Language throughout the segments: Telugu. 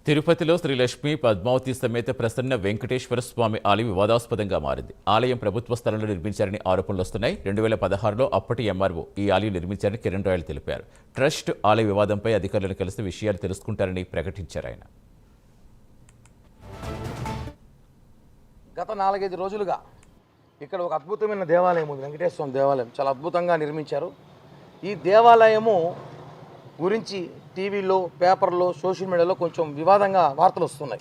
తిరుపతిలో శ్రీలక్ష్మి పద్మావతి సమేత ప్రసన్న వెంకటేశ్వర స్వామి ఆలయం వివాదాస్పదంగా మారింది. ఆలయం ప్రభుత్వ స్థలంలో నిర్మించారని ఆరోపణలు వస్తున్నాయి. 2016లో అప్పటి ఎంఆర్ఓ ఈ ఆలయం నిర్మించారని కిరణ్ రాయలు తెలిపారు. ట్రస్ట్ ఆలయ వివాదంపై అధికారులను కలిసి విషయాలు తెలుసుకుంటారని ప్రకటించారు ఆయన. గత 4-5 రోజులుగా ఇక్కడ ఒక అద్భుతమైన దేవాలయం ఉంది. వెంకటేశ్వర స్వామి దేవాలయం చాలా అద్భుతంగా నిర్మించారు. ఈ దేవాలయము గురించి టీవీలో, పేపర్లో, సోషల్ మీడియాలో కొంచెం వివాదంగా వార్తలు వస్తున్నాయి.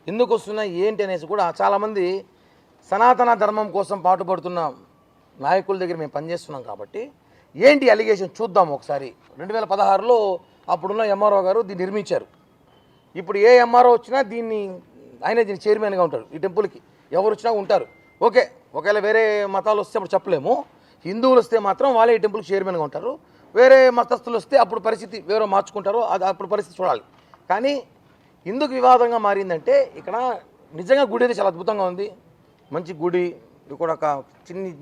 ఎందుకు వస్తున్నాయి ఏంటి అనేసి కూడా చాలామంది సనాతన ధర్మం కోసం పాటుపడుతున్న నాయకుల దగ్గర మేము పనిచేస్తున్నాం కాబట్టి ఏంటి అలిగేషన్ చూద్దాం ఒకసారి. 2016లో అప్పుడున్న ఎంఆర్ఓ గారు దీన్ని నిర్మించారు. ఇప్పుడు ఏ ఎంఆర్ఓ వచ్చినా దీన్ని చైర్మన్గా ఉంటారు. ఈ టెంపుల్కి ఎవరు వచ్చినా ఉంటారు. ఓకే, ఒకవేళ వేరే మతాలు వస్తే అప్పుడు చెప్పలేము. హిందువులు వస్తే మాత్రం వాళ్ళే ఈ టెంపుల్కి చైర్మన్గా ఉంటారు. వేరే మతస్థులు వస్తే అప్పుడు పరిస్థితి వేరే మార్చుకుంటారు. అది అప్పుడు పరిస్థితి చూడాలి. కానీ ఎందుకు వివాదంగా మారిందంటే ఇక్కడ నిజంగా గుడి అయితే చాలా అద్భుతంగా ఉంది. మంచి గుడి. ఇక్కడ ఒక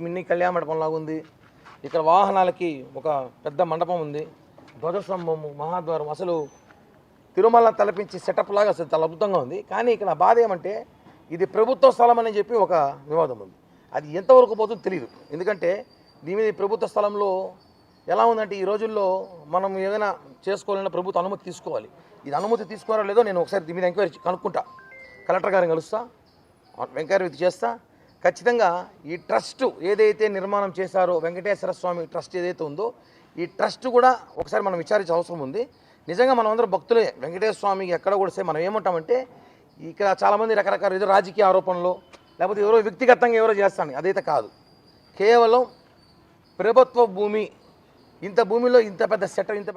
మినీ కళ్యాణ మండపం లాగా ఉంది. ఇక్కడ వాహనాలకి ఒక పెద్ద మండపం ఉంది. ధ్వజస్తంభము, మహాద్వారం, అసలు తిరుమల తలపించి సెటప్ లాగా అసలు చాలా అద్భుతంగా ఉంది. కానీ ఇక్కడ బాధ ఏమంటే ఇది ప్రభుత్వ స్థలం అని చెప్పి ఒక వివాదం ఉంది. అది ఎంతవరకు పోతుందో తెలియదు. ఎందుకంటే దీని మీద ప్రభుత్వ స్థలంలో ఎలా ఉందంటే ఈ రోజుల్లో మనం ఏదైనా చేసుకోవాలన్నా ప్రభుత్వ అనుమతి తీసుకోవాలి. ఇది అనుమతి తీసుకోవాలో లేదో నేను ఒకసారి దీని మీద ఎంక్వైరీ కనుక్కుంటా. కలెక్టర్ గారిని కలుస్తా, ఎంక్వైరీ చేస్తా. ఖచ్చితంగా ఈ ట్రస్ట్ ఏదైతే నిర్మాణం చేశారో వెంకటేశ్వర స్వామి ట్రస్ట్ ఏదైతే ఉందో ఈ ట్రస్ట్ కూడా ఒకసారి మనం విచారించే అవసరం ఉంది. నిజంగా మనం అందరం భక్తులే. వెంకటేశ్వర స్వామికి ఎక్కడ కూడా సే మనం ఏమంటామంటే ఇక్కడ చాలామంది రకరకాల ఏదో రాజకీయ ఆరోపణలు లేకపోతే ఎవరో వ్యక్తిగతంగా ఎవరో చేస్తాను, అదైతే కాదు. కేవలం ప్రభుత్వ భూమి, ఇంత భూమిలో ఇంత పెద్ద సెటర్, ఇంత